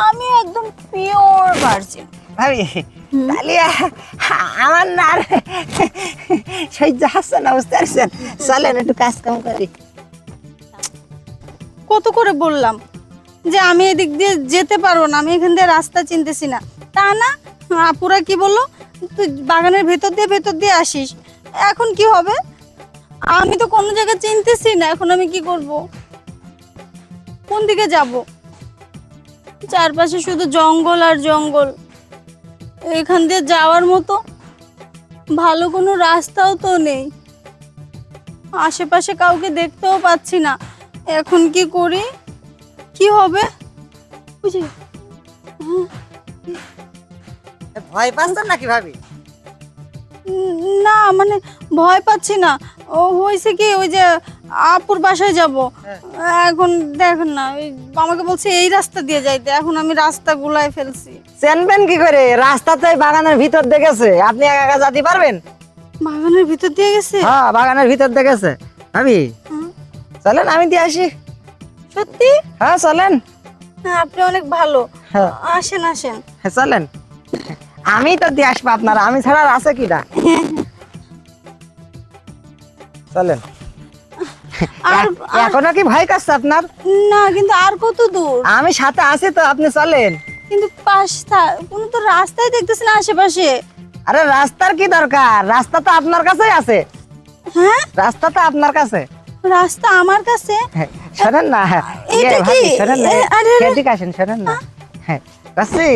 আমি একদম pure virgin. ভাবি তাহলে আমার না সহ্য হচ্ছে না, বুঝতে পারছেন? চলেন একটু কাজ কাম করি। কত করে বললাম যে আমি এদিক দিয়ে যেতে পারবো না, আমি এখান দিয়ে রাস্তা চিনতেছি না, তা না আপুরা কি বললো তুই বাগানের ভেতর দিয়ে আসিস। এখন কি হবে? আমি তো কোনো জায়গা চিনতেছি না, এখন আমি কি করব? কোন দিকে যাব? চারপাশে শুধু জঙ্গল আর জঙ্গল, এখান দিয়ে যাওয়ার মতো ভালো কোনো রাস্তাও তো নেই, আশেপাশে কাউকে দেখতেও পাচ্ছি না। এখন কি করি? কি হবে? বুঝি ভয় পাচ্ছেন নাকি ভাবি? না মানে ভয় পাচ্ছি না, ও হয়েছে কি ওই যে আপুর বাসায় যাব, এখন দেখেন না আমাকে বলছে এই রাস্তা দিয়ে যাইতে, এখন আমি রাস্তা গুলাই ফেলছি। চেনবেন কি করে? রাস্তা তো বাগানের ভিতর দেখেছে, আপনি একা একা যেতে পারবেন? বাগানের ভিতর দিয়ে গেছে? হ্যাঁ বাগানের ভিতর দেখেছে। ভাবি চলেন আমি দিয়ে আসি। সত্যি? হ্যাঁ চলেন। হ্যাঁ আপনি অনেক ভালো, হ্যাঁ আসেন আসেন। হ্যাঁ চলেন, আমি তো দিয়ে আসবো আপনারা, আমি ছাড়া আর আছে কিনা? চলেন। আর এখনো কি ভয় করছে আপনার? না কিন্তু আর কত দূর? আমি সাথে আছি তো, আপনি চলেন। কিন্তু কোনো তো রাস্তাই দেখতেছি না আশেপাশে। আরে রাস্তার কি দরকার, রাস্তা তো আপনার কাছেই আছে। হ্যাঁ রাস্তা তো আপনার কাছে। রাস্তা আমার কাছে? শোনেন না, এটা কি? শোনেন না, আরে এদিকে আসেন, শোনেন না। হ্যাঁ কাছে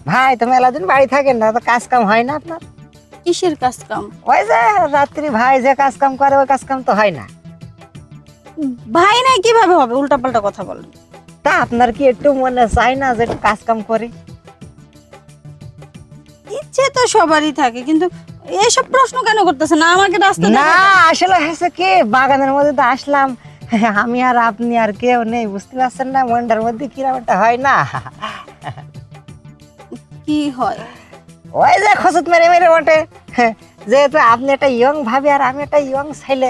ভাই তুমি এলাদিন বাড়ি থাকেন না, তো কাজ কাম হয় না আপনার? কিসের কাজ কাম? ওই যে রাত্রি ভাই যে কাজ কাম করে, ওই কাজ কাম তো হয় না। ভাই নাই কিভাবে হবে? উল্টাপাল্টা কথা বলেন। তা আপনার কি একটু মনে চাই না যে একটু কাজ কাম করি? ইচ্ছে তো সবারই থাকে, কিন্তু এসব প্রশ্ন কেন করতেছে না আমাকে? রাস্তা না আসলে হয়েছে কি, বাগানের মধ্যে তো আসলাম, আমি আর আপনি আর কেউ নেই, বুঝতে পারছেন না? মনটার মধ্যে কিরকম একটা হয় না? কি হয়? ওই যে খসত মেরে মেরে ওঠে, যেহেতু আপনি একটা ইয়ং ভাবি আর আমি একটা ইয়ং ছেলে,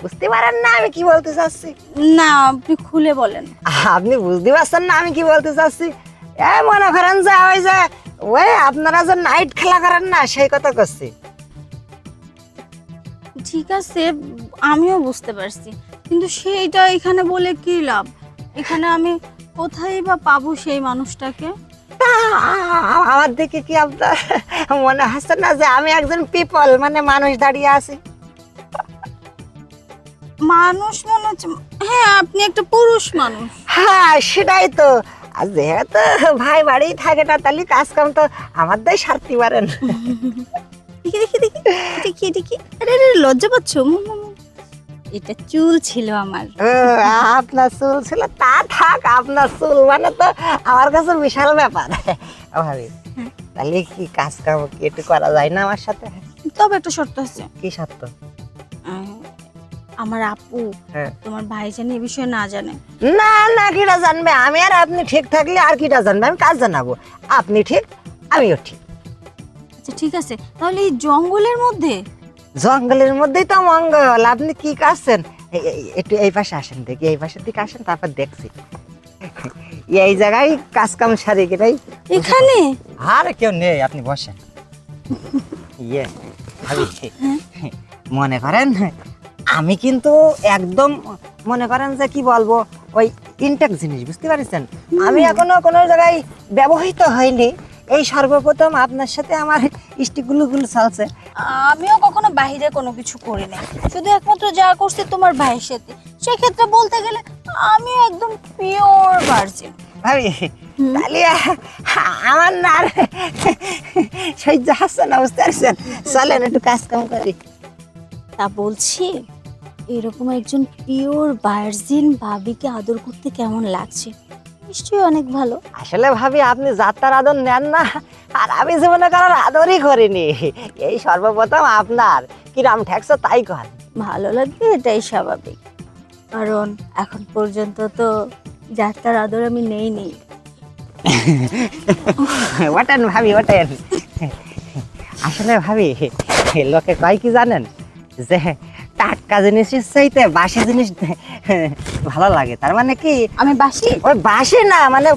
বুঝতে পারেন না আমি কি বলতে চাচ্ছি? না আপনি খুলে বলেন। আপনি বুঝতে পারছেন না আমি কি বলতে চাচ্ছি? মনে করেন যে ওই আপনারা যে নাইট খেলা করেন না, সেই কথা করছি। ঠিক আছে আমিও বুঝতে পারছি, কিন্তু সেইটা এখানে বলে কি লাভ? এখানে আমি কোথায় বা পাবো সেই মানুষটাকে? আমার দিকে কি আপনার মনে হচ্ছে না যে আমি একজন পিপল, মানে মানুষ দাঁড়িয়ে আছি? মানুষ মনে হচ্ছে। হ্যাঁ আপনি একটা পুরুষ মানুষ। হ্যাঁ সেটাই তো, আর যেহেতু ভাই বাড়ি থাকে না, তাহলে কাজ কাম তো আমার দায় সারতে পারেন। দেখি দেখি দেখি, এটা কি এটা কি? আরে লজ্জা পাচ্ছ? এটা চুল ছিল আমার। আপনার চুল ছিল? তা থাক, আপনার চুল মানে তো আমার কাছে বিশাল ব্যাপার। ভাবি তাহলে কি কাজ কাম কি একটু করা যায় না আমার সাথে? তবে একটা শর্ত আছে। কি শর্ত? আমার আপু তোমার ভাই জানি এই বিষয়ে না জানে। না না, কিটা জানবে? আমি আর আপনি ঠিক থাকলে আর কিটা জানবে? আমি কাজ জানাবো, আপনি ঠিক আমিও ঠিক। আচ্ছা ঠিক আছে, তাহলে এই জঙ্গলের মধ্যে? জঙ্গলের মধ্যেই তো মঙ্গল। আপনি কি করছেন? একটু এই পাশে আসেন, দেখি এই পাশের দিকে আসেন, তারপর দেখছি। এই জায়গায় কাজ কাম সারি গেলেই। এখানে আর কেউ নেই, আপনি বসেন। মনে করেন আমি কিন্তু একদম মনে করেন যে কি বলবো, ওই ইনটেক জিনিস, বুঝতে পারছেন? আমি এখনো কোনো জায়গায় ব্যবহৃত হয়নি, এই সর্বপ্রথম আপনার সাথে আমার স্টিকগুলো চলছে। আমিও কখনো বাইরে কোনো কিছু করি নাই, শুধু একমাত্র যা করছি তোমার ভাইয়ের সাথে। সেক্ষেত্রে বলতে গেলে আমিও একদম পিওর ভার্জিন। ভাবি তাহলে আমার না সহ্য হচ্ছে না, বুঝতে পারছেন? চলেন একটু কাজ কাম করি। তা বলছি এরকম একজন পিওর ভার্জিন ভাবিকে আদর করতে কেমন লাগছে? নিশ্চয়ই অনেক ভালো। আসলে ভাবি আপনি যাত্রার আদর নেন না, আর আমি জীবনে কারোর আদরই করিনি, এই সর্বপ্রথম আপনার কিরাম ঠেকছো তাই কর। ভালো লাগবে এটাই স্বাভাবিক, কারণ এখন পর্যন্ত তো যাত্রার আদর আমি নেইনি। ওঠেন ভাবি ওঠেন। আসলে ভাবি লোকে কয় কি জানেন, যে টাটকা টাটকা জিনিসের চাইতে বাসি জিনিস ভালো লাগে। তার মানে কি আমি বাসি? ওই বাসি না, মানে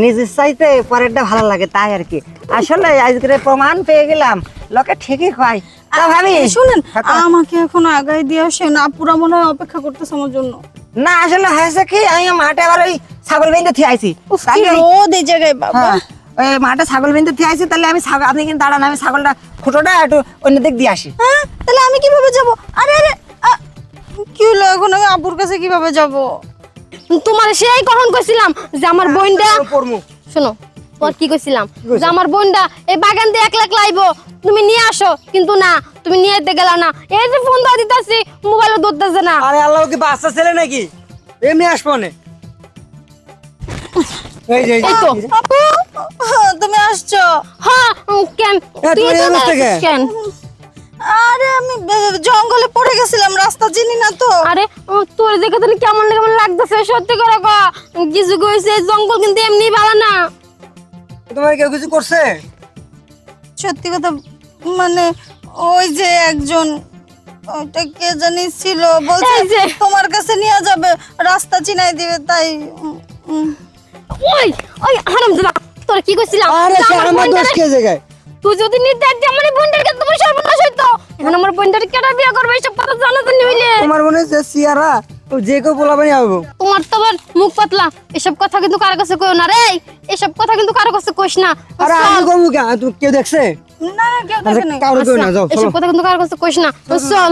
নিজের চাইতে পরেরটা ভালো লাগে তাই আর কি। আসলে আজকে প্রমাণ পেয়ে গেলাম, লোকে ঠিকই কয়। তা ভাবি শুনেন, আমাকে এখন আগাই দিয়ে আসেন, আপুরা মনে হয় অপেক্ষা করতেছে আমার জন্য। না আসলে হয়েছে কি, আমি মাঠে আবার ওই ছাগল বেঁধে থিয়ে আইছি। উফ, কি রোদ এই জায়গায় বাবা। ওই মাঠে ছাগল বেঁধে থিয়ে আইছি, তাহলে আমি আপনি কিন্তু দাঁড়ান, আমি ছাগলটা খুঁটোটা একটু অন্য দিক দিয়ে আসি। হ্যাঁ, তাহলে আমি কিভাবে যাব? আরে আরে কি হলো এখন, আমি আপুর কাছে কিভাবে যাব? তোমার সেই কখন কইছিলাম যে আমার বোনটা, শোনো তোর কি কইছিলাম যে আমার বোনটা এই বাগান দিয়ে একলা একলা আইবো, তুমি নিয়ে আসো, কিন্তু না তুমি নিয়ে যেতে গেলা না। এই যে ফোন দাও দিতাছি, মোবাইলও ধরতেছে না। আরে আল্লাহ কি বাচ্চা ছেলে নাকি, এমনি আসবো না। এই যে এই তো আপু, তুমি আসছো? হ্যাঁ কেন এ, তুই তোমার এই তো অবস্থা কেন? কেন? আরে আমি জঙ্গলে পড়ে গেছিলাম, রাস্তা চিনি না তো। আরে তোর দেখে তো কেমন কেমন লাগতেছে, সত্যি করে কো কিছু কইছে, জঙ্গল কিন্তু এমনি ভালো না। তোমার কেউ কিছু করছে? সত্যি কথা মানে ওই যে একজন, ওইটা কে জানি ছিল, বলছে এই যে। তোমার কাছে নিয়ে যাবে, রাস্তা চিনাই দিবে, তাই ওই ওই হারামজাদা, তোর কি কইছিলাম আরে যে সে আমার আমার দোষ বোনটারে- কে জায়গায়? তুই যদি নিতে একদম আমার বোনটাকে তোমার সর্বনাশ হইতো। এখন আমার বোনটারে কেডা বিয়ে করবে এসব কথা জানা তো নিলে। তোমার মনে হচ্ছে সিয়ারা ও যে কেউ বলাবানি হবে। তোমার তো আবার মুখ পাতলা, এসব কথা কিন্তু কারো কাছে কইও না রে। এসব কথা কিন্তু কারো কাছে কইস না। আরে আমি কমু কে, তুমি কেউ দেখছে? না কেউ আচ্ছা দেখে নাই। কাউরে কেউ না, যাও এসব চলো। কথা কিন্তু কারো কাছে কইস না। চল